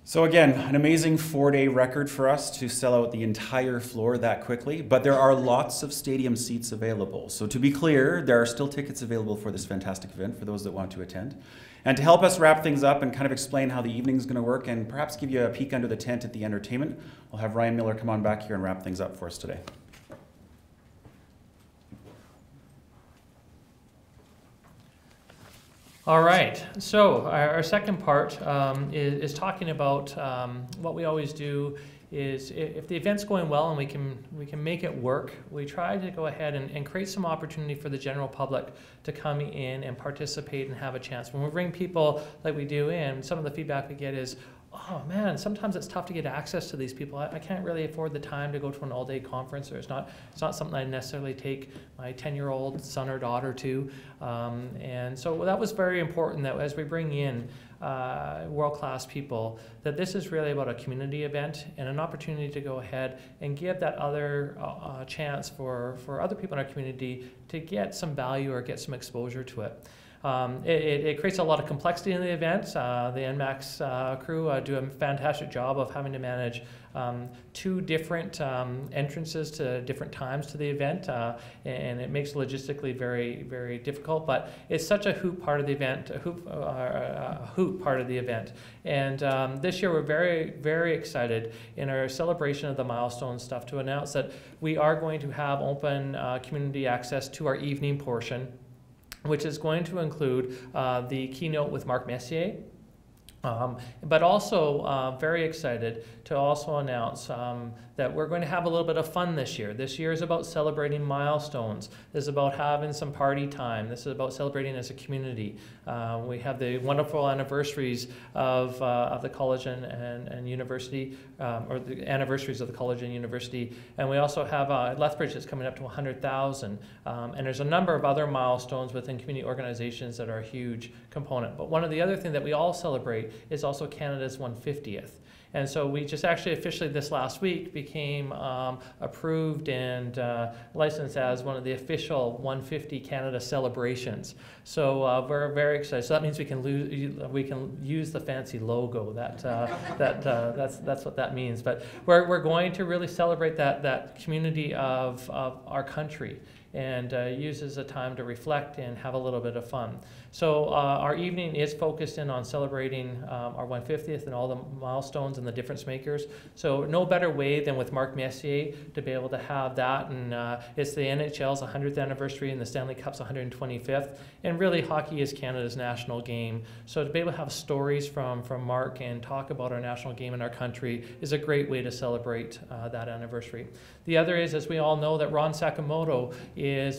So again, an amazing 4-day record for us to sell out the entire floor that quickly, but there are lots of stadium seats available. So to be clear, there are still tickets available for this fantastic event for those that want to attend. And to help us wrap things up and kind of explain how the evening is going to work and perhaps give you a peek under the tent at the entertainment, I'll have Ryan Miller come on back here and wrap things up for us today. All right, so our second part is talking about what we always do is if the event's going well and we can make it work, we try to go ahead and create some opportunity for the general public to come in and participate and have a chance. When we bring people like we do in, some of the feedback we get is, oh man, sometimes it's tough to get access to these people. I can't really afford the time to go to an all-day conference, or it's not something I necessarily take my 10-year-old son or daughter to. And so that was very important that as we bring in world-class people, that this is really about a community event and an opportunity to go ahead and give that other chance for other people in our community to get some value or get some exposure to it. It creates a lot of complexity in the event. The NMAX crew do a fantastic job of having to manage 2 different entrances to different times to the event, and it makes logistically very, very difficult. But it's such a hoot part of the event, a hoot part of the event. And this year we're very, very excited in our celebration of the milestone stuff to announce that we are going to have open community access to our evening portion, which is going to include the keynote with Mark Messier, but also very excited to also announce that we're going to have a little bit of fun this year. This year is about celebrating milestones. This is about having some party time. This is about celebrating as a community. We have the wonderful anniversaries of the college and university, or the anniversaries of the college and university. And we also have Lethbridge that's coming up to 100,000. And there's a number of other milestones within community organizations that are a huge component. But one of the other things that we all celebrate is also Canada's 150th. And so we just actually officially this last week became approved and licensed as one of the official 150 Canada celebrations. So we're very excited. So that means we can use the fancy logo. That's what that means. But we're going to really celebrate that community of our country, and use as a time to reflect and have a little bit of fun. So our evening is focused in on celebrating our 150th and all the milestones and the difference makers. So no better way than with Mark Messier to be able to have that. And it's the NHL's 100th anniversary and the Stanley Cup's 125th. And really hockey is Canada's national game. So to be able to have stories from Mark and talk about our national game in our country is a great way to celebrate that anniversary. The other is, as we all know, that Ron Sakamoto is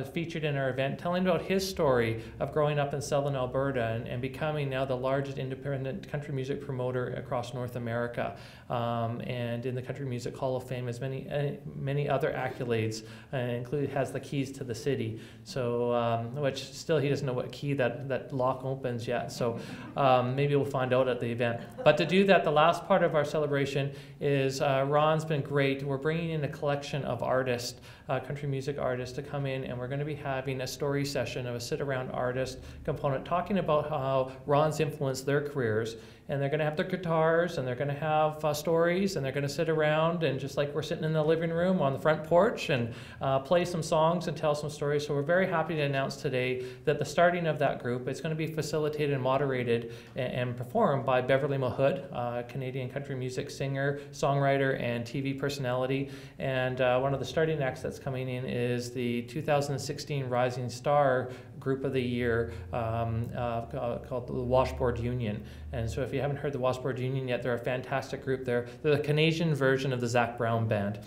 featured in our event, telling about his story of growing up in Southern Alberta and becoming now the largest independent country music promoter across North America, and in the Country Music Hall of Fame has many other accolades, including has the keys to the city. So which still he doesn't know what key that lock opens yet. So maybe we'll find out at the event. But to do that, the last part of our celebration is Ron's been great. We're bringing in a collection of artists, country music artists, to come in, and we're going to be having a story session of a sit-around artist component, talking about how Ron's influenced their careers. And they're going to have their guitars, and they're going to have stories, and they're going to sit around, and just like we're sitting in the living room on the front porch, and play some songs and tell some stories. So we're very happy to announce today that the starting of that group, it's going to be facilitated and moderated and performed by Beverly Mahood, a Canadian country music singer, songwriter, and TV personality. And one of the starting acts that's coming in is the 2016 Rising Star Group of the Year called the Washboard Union. And so if you haven't heard the Washboard Union yet, they're a fantastic group. They're the Canadian version of the Zac Brown Band.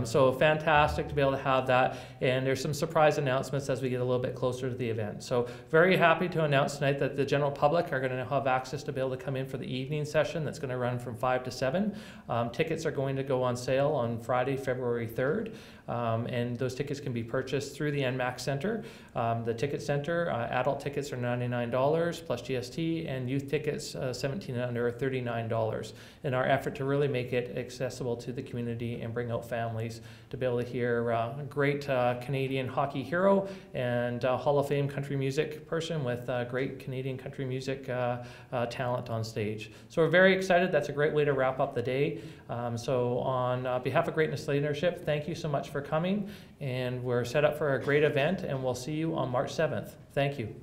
So fantastic to be able to have that. And there's some surprise announcements as we get a little bit closer to the event. So very happy to announce tonight that the general public are going to have access to be able to come in for the evening session that's going to run from 5 to 7. Tickets are going to go on sale on Friday, February 3rd. and those tickets can be purchased through the NMAC Center. The Ticket Center, adult tickets are $99 plus GST, and youth tickets 17 and under are $39. In our effort to really make it accessible to the community and bring out families to be able to hear a great Canadian hockey hero and Hall of Fame country music person with great Canadian country music talent on stage. So we're very excited. That's a great way to wrap up the day. So on behalf of Greatness Leadership, thank you so much for coming, and we're set up for a great event, and we'll see you on March 7th. Thank you.